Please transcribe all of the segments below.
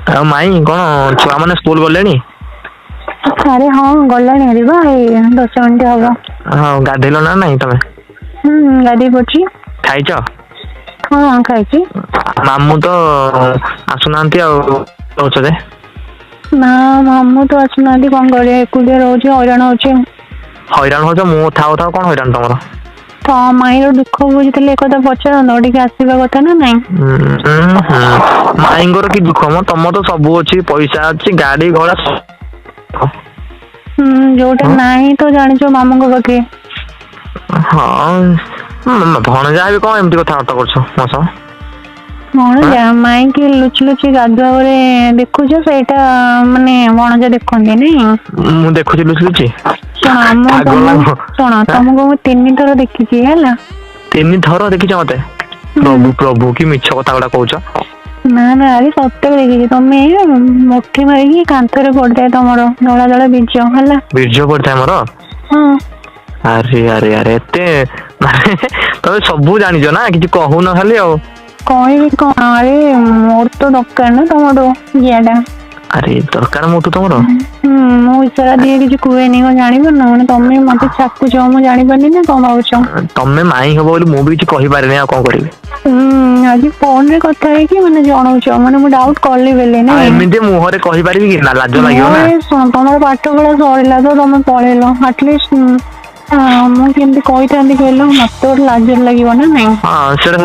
ଆଉ ମାଇଁ କଣ ଛୁଆ ମାନେ ସ୍କୁଲ ଗଲେଣି? अरे हाँ गलानी अरे बा 10 मिनिट हबो। ହଁ ଗାଧେଇଲ ନା ନାଇଁ ତମେ? गाधी पड़ी। ଖାଇଛ? हाँ खाई। ମାମୁଁ ତ ଆସୁନାହାନ୍ତି ଆଉ ରହୁଛ ଯେ? ନା ମାମୁଁ ତ ଆସୁନାହାନ୍ତି କଣ କରିବା ଏକୁଟିଆ ରହୁଛି ହଇରାଣ ହଉଛି। ହଇରାଣ ହଉଛ ମୁଁ ଥାଉ ଥାଉ କଣ ହଇରାଣ ତମର? ତ ମାଇଁର ଦୁଃଖ ବୁଝିଥିଲେ ଏକଥା ପଚାରନ୍ତ ଟିକେ ଆସିବା କଥା ନା ନାଇଁ? ମାଇଁଙ୍କର କି ଦୁଃଖ ମ ତମର ତ ସବୁ ଅଛି ପଇସା ଅଛି ଗାଡି ଘୋଡା ଯୋଉଟା ନାହିଁ ତ ଜାଣିଛ ମାମୁଙ୍କ ପାଖେ। ହଁ ଭଣଜା ବି କଣ ଏମିତି କଥାବାର୍ତ୍ତା କରୁଛ ମୋ ସହ? ଭଣଜା ମାଇଁକି ଲୁଚି ଲୁଚି ଗାଧୁଆ ବେଳେ ଦେଖୁଛ ସେଇଟା ମାନେ ଭଣଜା ଦେଖନ୍ତି ନାଇଁ? ମୁଁ ଦେଖୁଛି ଲୁଚି ଲୁଚି? ଶୁଣ ମୁଁ ପାଗଳ ନା ତମକୁ କଣ? ଶୁଣ ତମକୁ ମୁଁ 3 ଥର ଦେଖିଛି ହେଲା। 3 ଥର ଦେଖିଛ ମତେ? ପ୍ରଭୁ ପ୍ରଭୁ କି ମିଛ କଥା ଗୁଡା କହୁଛ। ନା ନା ଆରେ ସତରେ ଦେଖିଛି ତମେ ମୁଠି ମାରିକି କାନ୍ଥରେ ପଡିଥାଏ ତମର ଧଳା ଧଳା ବୀଜ ହେଲା। ବୀର୍ଯ୍ୟ ପଡିଥାଏ ମୋର? ହଁ। ଆରେ ଆରେ ଆରେ ଏତେ ମାନେ ତମେ ସବୁ ଜାଣିଛ ନା କିଛି କହୁନ ଖାଲି ଆଉ। କହିବି କଣ ଆରେ ମୋର ତ ଦରକାର ନା ତମଠୁ ଟା। ଆରେ ଦରକାର ମୋଠୁ ତମର? ମୁଁ ଇଶାରା ଦିଏ କିଛି କୁହେନି କଣ ଜାଣିପାରୁନ ମାନେ ତମେ ମତେ ଚାକୁଛ ମୁଁ ଜାଣିପାରୁନି ନା କଣ ଭାବୁଛ? ତମେ ମାଇଁ ହବ ବୋଲି ମୁଁ ବି କିଛି କହିପାରିନି ଆଉ କଣ କରିବି? ଆଜି ଫୋନ ରେ କଥା ହେଇକି ମାନେ ଜଣଉଛ ମାନେ ମୁଁ ଡାଉଟ କଲି ବେଲେ ଆଉ ନାଇଁ। ଏମିତି ମୁହଁରେ କହିପାରିବି କି ନା ଲାଜ ଲାଗିବ ମୁଁ ନା। ତମର ପାଠ ପଢା ସରିଲା ତ ତମେ ପଳେଇଲ ଆଟଲିଷ୍ଟ ମୁଁ କେମିତି କହିଥାନ୍ତି କହିଲ ମତେ ଗୋଟେ ଲାଜ ଲାଗିବ ନା ନାଇଁ। ହଁ ସେଟା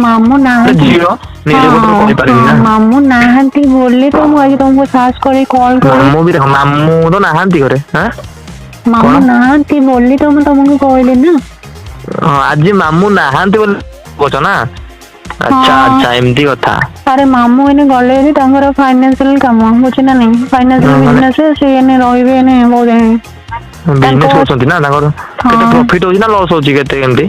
ମାମୁଁ ନାହାନ୍ତି ଝିଅ ନିଜ ଗୋଡରେ ହଁ କହିପାରିବି ନା। ମାମୁଁ ନାହାନ୍ତି ବୋଲି ତ ମୁଁ ଆଜି ତମକୁ ସାହସ କରି କଲ୍ କରି ମାମୁଁ ବି ଦେଖ ମାମୁଁ ତ ନାହାନ୍ତି ଘରେ। କଣ ମାମୁଁ ନାହାନ୍ତି ବୋଲି ତ ମୁଁ ତମକୁ କହିଲି ନା। ହଁ ଆଜି ମାମୁଁ ନାହାନ୍ତି ବୋଲି କହୁଛ ନା ଆଚ୍ଛା ହଁ ଆଚ୍ଛା ଏମିତି କଥା। ଆରେ ମାମୁଁ ଏଇନେ ଗଲେ ହେରି ତାଙ୍କର ଫାଇନାନ୍ସିଆଲ କାମ ବୁଝୁଛ ନା ନାଇଁ ଫାଇନାନ୍ସିଆଲ ମାନେ ବିଜନେସ ସେ ଏଇନେ ରହିବେ ବହୁତ ଦିନ। ବିଜନେସ କରୁଛନ୍ତି ନା ତାଙ୍କର କେତେ ହଁ ପ୍ରଫିଟ ହଉଛି ନା ଲସ୍ ହଉଛି କେତେ କେମିତି?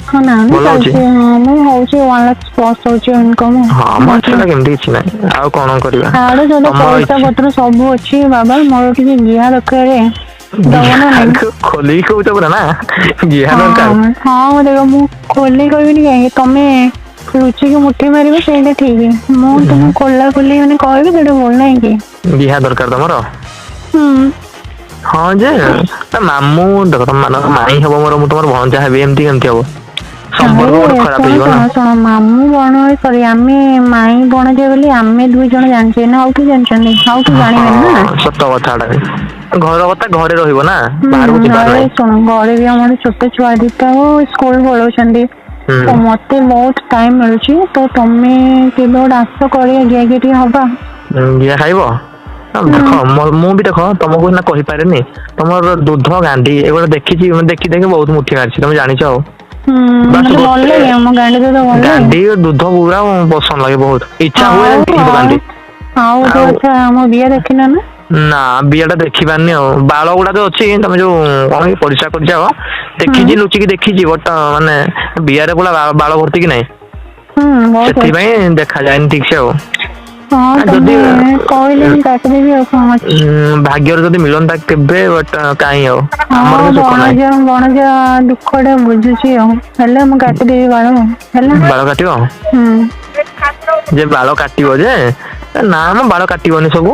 ହଁ ନା ନା ଭଲ ହଉଛି? ଚାଲିଛି ମୁଁ ହଉଛି 1 ଲାଖ ପ୍ଲସ ହଉଛି ଇନକମ୍ ହଁ ମ ମନ୍ଥଲି। ସେଟା କେମିତି କିଛି ନାହିଁ ଆଉ କଣ କରିବା ଆଡେ ସଡେ ତମର ପଇସା ଇଚ୍ଛା। ପତ୍ର ସବୁ ଅଛି ବାବା ମୋର ଟିକେ ଗିଆ ଦରକାର। ଦବ ନା ନାଇଁ? ଖୋଲିକି କହୁଛ ପୁରା ନା ଗିହା ଦରକାର। ହଁ ହଁ ଦେଖ ମୁଁ ଖୋଲି କହିବିନି କାହିଁକି ତମେ ଲୁଚିକି ମୁଠି ମାରିବ ସେଇଟା ଠିକ ମୁଁ ତମକୁ ଖୋଲା ଖୋଲି ମାନେ କହିବି ସେଇଟା ଭଲ ନାହିଁ କି? ଗିହା ଦରକାର ତମର? ହୁଁ। ହଁ ଯେ ମାମୁଁ ଦେଖ ମାନଙ୍କ ମାଇଁ ହବ ମୋର ମୁଁ ତମର ଭଣଜା ହେବି ଏମିତି କେମିତି ହବ? ଆରେ ସମ୍ପର୍କ ଗୋଟେ ଖରାପ ଶୁଣ ହେଇଯିବ ନା। ଶୁଣ ଶୁଣ ମାମୁଁ ସରି ଆମେ ମାଇଁ ଭଣଜା ବୋଲି ଆମେ 2 ଜଣ ଜାଣିଛେ ନା ଆଉ କିଏ ଜାଣିଛନ୍ତି ଆଉ କିଏ ଜାଣିବେନି ନା। ହଁ ସତ କଥାଟା ଘର କଥା ଘରେ ରହିବ ନା ବାହାରକୁ ଯିବାର ଘରେ ନାହିଁ। ଶୁଣ ଘରେ ବି ଆମର ଛୋଟ ଛୁଆ ଦିଟା ସ୍କୁଲ ପଳଉଛନ୍ତି ତ ହୁଁ ମତେ ବହୁତ ଟାଇମ ମିଳୁଛି ତ ତମେ କେବେ ଗୋଟେ ଆସ କରିବା ଗିଆ ଘିଅ ଟିକେ ହବା। ଗିଆ ଖାଇବ ଦେଖ ମୁଁ ବି ଦେଖ ତମକୁ ସିନା କହିପାରେନି ତମର ଦୁଧ ଗାଣ୍ଡି ଏଗୁଡା ଦେଖିଛି ଦେଖି ଦେଖି ବହୁତ ମୁଠି ମାରିଛି ତମେ ଜାଣିଛ ଆଉ। ବାସ୍ ମତେ ଭଲ ଗୋଟେ ଲାଗେ ଆମ ଗାଣ୍ଡି ଦୁଧ ଭଲ ଲାଗେ। ଗାଣ୍ଡି ଦୁଧ ପୁରା ପସନ୍ଦ ଲାଗେ ବହୁତ ଇଚ୍ଛା ହୁଏ ଆଉ ପିଇବ ଗାଣ୍ଡି। ଆଉ ଗୋଟେ କଥା ଆମ ବିଆ ଦେଖିନ ନା? ନା ବିଆ ଟା ଦେଖି ପାରନି ଆଉ ବାଳ ଗୁଡା ତ ଅଛି ତମେ ଯୋଉ କଣ କି ପରିସ୍ରା କରିଯାଅ ହୁଁ ଦେଖିଛି ଲୁଚିକି ଦେଖିଛି ବଟ ମାନେ ବିଆରେ ପୁରା ବାଳ ଭର୍ତ୍ତି କି ନାହିଁ। ବହୁତ ଅଛି। ସେଥିପାଇଁ ଦେଖାଯାଏନି ଠିକ ସେ ଆଉ। ହଁ ଯଦି ତମେ କହିଲେ ମୁଁ କାଟିଦେବି ଆଉ କଣ ଅଛି। ଭାଗ୍ୟରେ ଯଦି ମିଳନ୍ତା କେବେ ବଟ କାହିଁ ଆଉ ଆମର ହଁ ବି ସୁଖ ନାହିଁ। ଭଣଜା ଦୁଃଖ ଟା ବୁଝୁଛି ଆଉ ହେଲେ ମୁଁ କାଟିଦେବି ବାଳ ହେଲା। ବାଳ କାଟିବ ଯେ ବାଳ କାଟିବ ଯେ ନା ମ ବାଳ କାଟିବନି ସବୁ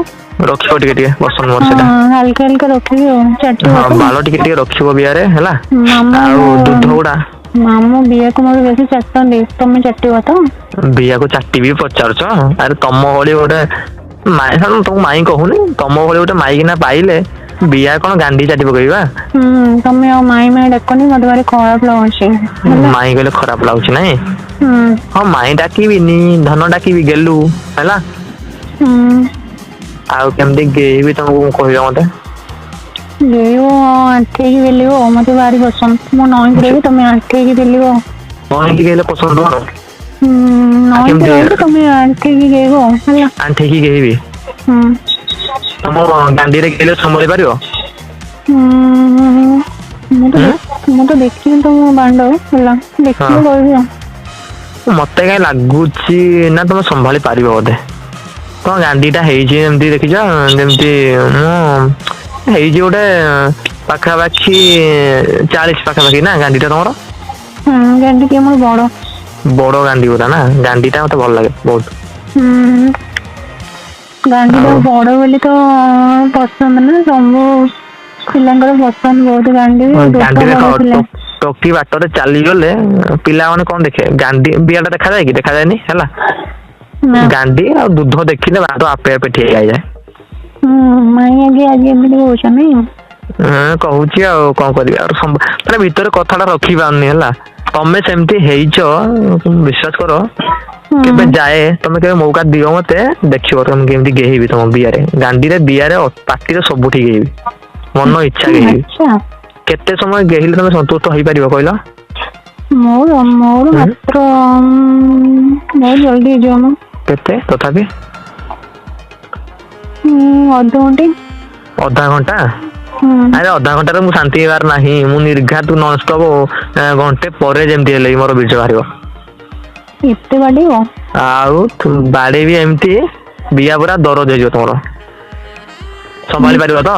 ରଖିବ ଟିକେ ଟିକେ ପସନ୍ଦ ମୋର ସେଇଟା। ହାଲକା ହାଲକା ରଖିବି ଆଉ ଚାଟିବ ହଁ ତ ବାଳ ଟିକେ ଟିକେ ରଖିବ ବିଆରେ ହେଲା ମାମୁଁ ଆଉ ମୋ ଦୁଧ ଗୁଡା ମାମୁଁ ବିଆକୁ ମୋର ବେଶୀ ଚାଟନ୍ତି ତମେ ଚାଟିବ ତ? ବିଆକୁ ଚାଟିବି ପଚାରୁଛ ଆରେ ତମ ଭଳି ଗୋଟେ ତମକୁ ମାଇଁ କହୁନି ତମ ଭଳି ଗୋଟେ ମାଇକିନା ପାଇଲେ ବିଆ କଣ ଗାଣ୍ଡି ଚାଟି ପକେଇବା। ତମେ ଆଉ ମାଇଁ ମାଇଁ ଡାକନି ମତେ ଭାରି ଖରାପ ଲାଗୁଛି ହେଲା। ମାଇଁ କହିଲେ ଖରାପ ଲାଗୁଛି ନାଇଁ ହୁଁ। ହଁ ମାଇଁ ଡାକିବିନି ଧନ ଡାକିବି ଗେଲୁ ହେଲା। ହୁଁ। ଆଉ କେମିତି ଗେଇବି ତମକୁ କହିବ ମତେ? ଗେଇବ ଆଣ୍ଠେଇକି ଗେଲିବ ମତେ ଭାରି ପସନ୍ଦ ମୁଁ ନଈଁକି ରହିବି ତମେ ଆଣ୍ଠେଇକି ପେଲିବ। ନଈକି ଗେଲେ ପସନ୍ଦ ତମର? ଆଉ ନଈଁକି କେମିତି ରହିବି ତମେ ଆଣ୍ଠେଇକି ଗେଇବ ହେଲା। ଆଣ୍ଠେଇକି ଗେଇବି ହୁଁ। ତମ ଦାଣ୍ଡିରେ ଗେଇଲେ ସମ୍ଭାଳି ପାରିବ? ହୁଁ ମୁଁ ତ ଦେଖିନି ତମ ଦାଣ୍ଡ ହେଲା ହଁ ଦେଖିଲେ କହିବି ଆଉ। ମତେ କାଇଁ ଲାଗୁଛି ନା ତମେ ସମ୍ଭାଳି ପାରିବ ବୋଧେ। ତମ ଗାଣ୍ଡି ଟା ହେଇଛି ଏମତି ଦେଖିଛ ଯେମିତି ମୁଁ ହେଇଛି ଗୋଟେ ପାଖାପାଖି 40 ପାଖାପାଖି ନା ଗାଣ୍ଡି ଟା ତମର? ଗାଣ୍ଡି ଟିକେ ମୋର ବଡ। ବଡ ଗାଣ୍ଡି ଗୁରା ନା ଗାଣ୍ଡି ଟା ମତେ ଭଲ ଲାଗେ ବହୁତ। ହୁଁ। ଗାଣ୍ଡିଟା ବଡ ବୋଲି ତ ପସନ୍ଦ ନା, ସବୁ ପିଲାଙ୍କର ପସନ୍ଦ ବହୁତ ଗାଣ୍ଡି। ଗାଣ୍ଡି ଦେଖ ଟୋକି ବାଟରେ ଚାଲିଗଲେ ପିଲାମାନେ କଣ ଦେଖେ, ଗାଣ୍ଡି ବିଆଟା ଦେଖାଯାଏ କି, ଦେଖାଯାଏନି ହେଲା। ଗାଣ୍ଡି ଆଉ ଦୁଧ ଦେଖିଲେ ବାଟ ଆପେ ଆପେ ଠିଆ ହେଇଯାଏ। ମାଇଁ ଆଜି ଏମିତି କହୁଛ ନାଇଁ? କହୁଛି ଆଉ କଣ କରିବି, ଆଉ ମାନେ ଭିତରେ କଥାଟା ରଖି ପାରୁନି ହେଲା। ତମେ ସେମିତି ହେଇଛ, ବିଶ୍ୱାସ କର। କେବେ ଯାଏ ତମେ କେବେ ମୌକା ଦିଅ ମତେ, ଦେଖିବ ତମେ କେମିତି ଗେହିବି ତମ ବିଆରେ। ଗାଣ୍ଡିରେ ବିଆରେ ପାଟିରେ ସବୁ ଠିକ ହେଇବି, ମନ ଇଚ୍ଛା ଗେହିବି। କେତେ ସମୟ ଗେହିଲେ ତମେ ସନ୍ତୁଷ୍ଟ ହେଇପାରିବ କହିଲ? ମୋର ମାତ୍ର ବହୁତ ଜଲ୍ଦି ହେଇଯିବ ମ। କେତେ ତଥାପି? ଅଧଘଣ୍ଟେ। ଅଧା ଘଣ୍ଟା? ଆରେ ଅଧା ଘଣ୍ଟାରେ ମୁଁ ଶାନ୍ତି ହେବାର ନାହିଁ, ମୁଁ ନିର୍ଘାତ ନନଷ୍ଟପ ଘଣ୍ଟେ ପରେ ଯେମିତି ହେଲେ ମୋର ବୀର୍ଯ୍ୟ ବାହାରିବ। ଏତେ ବାଡେଇବ? ଆଉ ବାଡେଇବି ଏମିତି, ବିଆ ପୁରା ଦରଜ ହେଇଯିବ ତମର। ସମ୍ଭାଳି ପାରିବ ତ?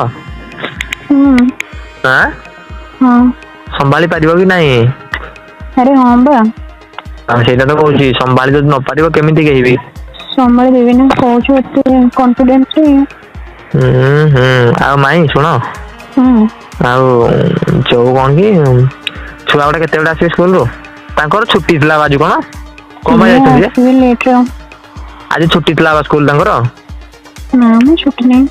ସମ୍ଭାଳି ପାରିବ କି ନାଇଁ? ଆରେ ହଁ ବା। ସେଇଟା ତ କହୁଛି, ସମ୍ଭାଳି ଯଦି ନ ପାରିବ କେମିତି ଗେହିବି? ସମ୍ଭାଳି ଦେବି ନା, କହୁଛୁ ଏତେ କନଫିଡେନ୍ସରେ। ଆଉ ମାଇଁ ଶୁଣ, ଆଉ ଯୋଉ କଣ କି, ଛୁଆ ଗୁଡା କେତେବେଳେ ଆସିବେ ସ୍କୁଲରୁ? ତାଙ୍କର ଛୁଟି ଥିଲା ଆଜି କଣ ପାଇଁ ଯାଇଛନ୍ତି ଯେ? ଆଜି ଛୁଟି ଥିଲା ବା ସ୍କୁଲ ତାଙ୍କର? ନା ମ ଛୁଟି ନାହିଁ।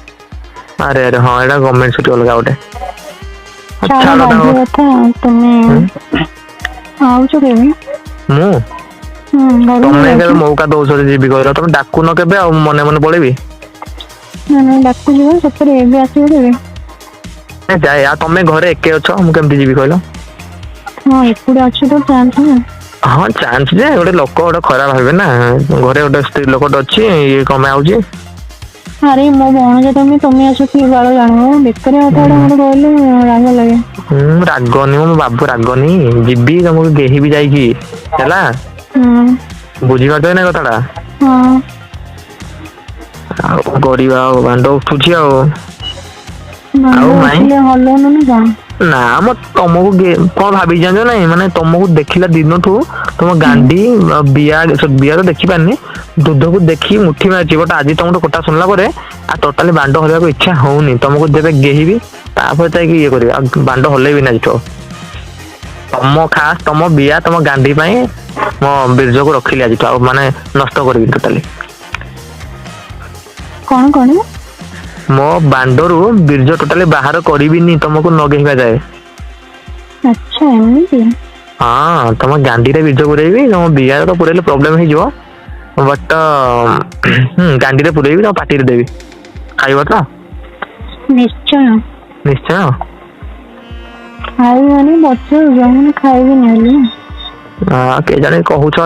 ଆରେ ହଁ, ଏଇଟା ଗଭର୍ଣ୍ଣମେଣ୍ଟ ଛୁଟି ଅଲଗା ଗୋଟେ। ଛାଡ ବାଜେ କଥା। ତମେ ଆଉଛ କେବେ? ମୁଁ? ତମେ କେବେ ମୌକା ଦଉଛ ଯିବି କହିଲ? ତମେ ଡାକୁନ କେବେ, ଆଉ ମନେ ମନେ ପଳେଇବି? ନାଇଁ ଡାକୁଛି ବା ସତରେ, ଏବେ ଆସିବ କେବେ? ଯାଏ। ଆଉ ତମେ ଘରେ ଏକେ ଅଛ, ମୁଁ କେମିତି ଯିବି କହିଲ? ହଁ ଏକୁଟିଆ ଅଛୁ ତ, ଚାନ୍ସ ନା। ହଁ ଚାନ୍ସ ଯେ, ଗୋଟେ ଲୋକ ଗୋଟେ ଖରାପ ଭାବିବେ ନା, ଘରେ ଗୋଟେ ସ୍ତ୍ରୀ ଲୋକଟେ ଅଛି, ଇଏ କଣ ପାଇଁ ଆଉଛି? ଆରେ ମୋ ଭଣଜା, ତମେ ଆସ କିଏ ବାଳ ଜାଣିବ? ବେକାରିଆ କଥା ଗୁଡା ମତେ କହିଲେ ରାଗ ଲାଗେ। ରାଗନି ମୋ ବାବୁ, ରାଗନି। ଯିବି ତମକୁ ଗେହିବି ଯାଇକି ହେଲା। ବୁଝିପାରୁଛ ନା କଥାଟା? ଆଉ କଣ କରିବା, ଆଉ ଭାଣ୍ଡ ଉଠୁଛି ଆଉ। ଆଉ ମାଇଁ ନା ମ, ତମକୁ କଣ ଭାବି ଜାଣିଛ ନାଇଁ, ମାନେ ତମକୁ ଦେଖିଲା ଦିନଠୁ ତମ ଗାଣ୍ଡି ବିଆ ତ ଦେଖି ପାରିନି, ଦୁଧକୁ ଦେଖି ମୁଠି ମାରିଛି। ବଟ ଆଜି ତମଠୁ କଥା ଶୁଣିଲା ପରେ ଆଉ ଟୋଟାଲି ବାଣ୍ଡ ହଲେଇବାକୁ ଇଚ୍ଛା ହଉନି। ତମକୁ ଯେବେ ଗେହିବି ତାପରେ ଯାଇକି ଇଏ କରିବି, ଆଉ ବାଣ୍ଡ ହଲେଇବି ନା ଆଜିଠୁ। ତମ ବିଆ, ତମ ଗାଣ୍ଡି ପାଇଁ ମୋ ବୀର୍ଯ୍ୟକୁ ରଖିଲି ଆଜିଠୁ, ଆଉ ମାନେ ନଷ୍ଟ କରିବି ଟୋଟାଲି। କଣ? ମୋ ବାଣ୍ଡରୁ ବୀର୍ଯ୍ୟ ଟୋଟାଲି ବାହାର କରିବିନି ତମକୁ ନ ଗେହିବା ଯାଏ। ଆଚ୍ଛା ଏମିତି? ହଁ, ତମ ଗାଣ୍ଡିରେ ବୀର୍ଯ୍ୟ ପୁରେଇବି, ତମ ବିଆରେ ତ ପୁରେଇଲେ ପ୍ରୋବ୍ଲେମ ହେଇଯିବ। ବଟ ଗାଣ୍ଡିରେ ପୁରେଇବି, ତମ ପାଟିରେ ଦେବି। ଖାଇବ ତ? ନିଶ୍ଚୟ। ନିଶ୍ଚୟ? ଖାଇବିନି ପଚାରୁଛ, ମାନେ ଖାଇବିନି ହେଲେ। କେଜାଣି କହୁଛ,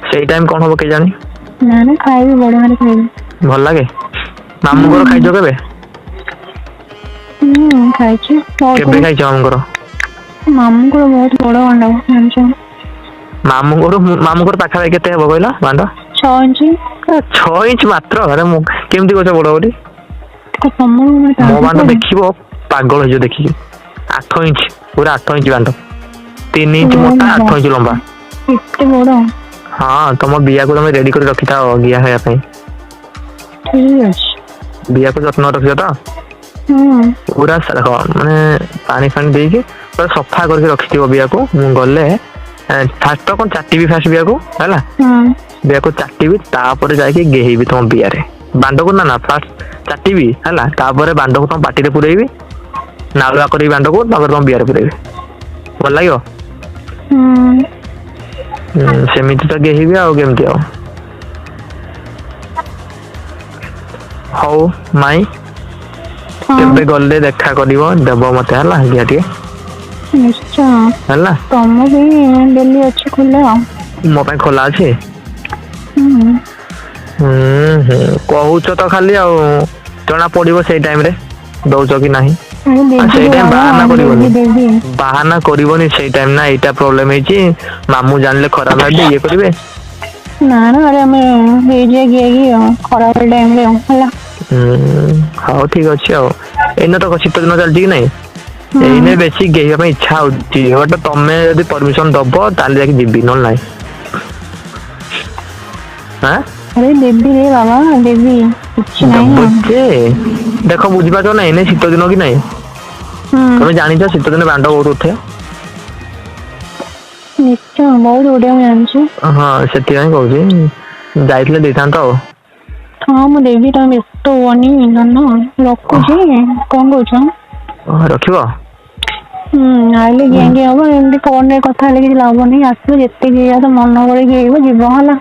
ସେଇ ଟାଇମ କଣ ହବ କେଜାଣି? ନା ଖାଇବି, ବଢିଆରେ ଖାଇବି। ଭଲ ଲାଗେ? ମାମୁଁ ଘର ଖାଇଛ କେବେ? ଖାଇଛି। କେବେ ଖାଇଛ ମାମୁଁ ଘର? ମାମୁଁଙ୍କର ବହୁତ ବଡ ବାଣ୍ଡ, ଜାଣିଛ? ମାମୁଁ ଘର ପାଖାପାଖି କେତେ ହବ କହିଲ ବାଣ୍ଡ? 6 ଇଞ୍ଚ। 6 ଇଞ୍ଚ ମାତ୍ର? ଆରେ ମୁଁ କେମିତି କହୁଛ ବଡ ବୋଲି? ମୋ ବାଣ୍ଡ ଦେଖିବ ପାଗଳ ହେଇଯିବ ଦେଖିକି। 8 ଇଞ୍ଚ, ପୁରା 8 ଇଞ୍ଚ ବାଣ୍ଡ। 3 ଇଞ୍ଚ ମୋଟା, 8 ଇଞ୍ଚ ଲମ୍ବା। ଏତେ ବଡ? ହଁ, ତମ ବିଆକୁ ତମେ ରେଡି କରି ରଖିଥାଅ ଗିଆ ହେବା ପାଇଁ। ଠିକ ଅଛି। ବିଆକୁ ଯତ୍ନ ରଖିବ ତ? ପୁରା ମାନେ ପାଣି ଫାଣି ଦେଇକି ପୁରା ସଫା କରିକି ରଖିଥିବ ବିଆକୁ। ମୁଁ ଗଲେ ଫାଷ୍ଟ ତ କଣ ଚାଟିବି, ଫାଷ୍ଟ ବିଆକୁ ହେଲା। ବିଆକୁ ଚାଟିବି, ତାପରେ ଯାଇକି ଗେହିବି ତମ ବିଆରେ। ବାଣ୍ଡକୁ ନା ଫାଷ୍ଟ ଚାଟିବି ହେଲା, ତାପରେ ବାଣ୍ଡକୁ ତମ ପାଟିରେ ପୁରେଇବି, ନାଳୁଆ କରିବି ବାଣ୍ଡକୁ, ତାପରେ ତମ ବିଆରେ ପୁରେଇବି। ଭଲ ଲାଗିବ? ସେମିତି ତ ଗେହିବି, ଆଉ କେମିତି ଆଉ। ହଉ ମାଇଁ, କେବେ ଗଲେ ଦେଖା କରିବ, ଦେବ ମତେ ହେଲା ଗିଆ ଟିକେ। ନିଶ୍ଚୟ ହେଲା, ତମ ପାଇଁ ଡେଲି ଅଛି ଖୋଲା। ମୋ ପାଇଁ ଖୋଲା ଅଛି? କହୁଛ ତ ଖାଲି, ଆଉ ଜଣା ପଡିବ ସେଇ ଟାଇମ ରେ ଦଉଛ କି ନାହିଁ। ସେଇ ଟାଇମ ବାହାନା କରିବନି, ବାହାନା କରିବନି ସେଇ ଟାଇମ ନା ଏଇଟା ପ୍ରୋବ୍ଲେମ ହେଇଛି, ମାମୁଁ ଜାଣିଲେ ଖରାପ ଭାବିବେ, ଇଏ କରିବେ। ନା ଆମେ ଖରାପ ଟାଇମରେ ହେଲା। ହଉ ଠିକ ଅଛି। ଆଉ ଏଇନା ତ ଶୀତ ଦିନ ଚାଲିଛି କି ନାଇଁ, ଏଇନେ ବେଶୀ ଗେହିବା ପାଇଁ ଇଚ୍ଛା ହଉଛି। ବଟ ତମେ ଯଦି ପରମିସନ ଦବ ତାହେଲେ ଯାଇକି ଯିବି, ନହେଲେ ନାହିଁ। ଆରେ ଦେବି ରେ ବାବା ଦେବି କିଛି ନାହିଁ ଦବ ନା। ଯେ ଦେଖ ବୁଝିପାରୁଛ ନା ଏଇନେ ଶୀତ ଦିନ କି ନାହିଁ ତମେ ଜାଣିଛ ଶୀତ ଦିନେ ବାଣ୍ଡ ବହୁତ ଉଠେ ନିଶ୍ଚୟ ବହୁତ ବଢିଆ ମୁଁ ଜାଣିଛି। ହଁ ସେଥିପାଇଁ କହୁଛି ଯାଇଥିଲେ ଦେଇଥାନ୍ତ ଆଉ ହଁ ମୁଁ ଦେବି ତମେ ବ୍ୟସ୍ତ ହୁଅନି ଧନ ରଖୁଛି କଣ କହୁଛ? ରଖିବ ଆଇଲେ ଗେଁ ଗେଁ ହବ ଏମିତି ଫୋନରେ କଥା ହେଲେ କିଛି ଲାଭ ନାହିଁ ଆସିବ ଯେତିକି ଇଏ ତ ମନ ଭରି ଗେଇବ ଯିବ ହେଲା।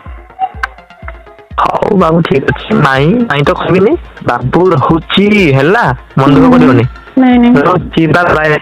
ହଉ ବାବୁ ଠିକ ଅଛି ମାଇଁ ତ କହିବିନି ବାବୁ ରହୁଛି ହେଲା ମନ ଦୁଃଖ କରିବନି ନାଇଁ ନାଇଁ ରହୁଛି ବାଏ ବାଏ।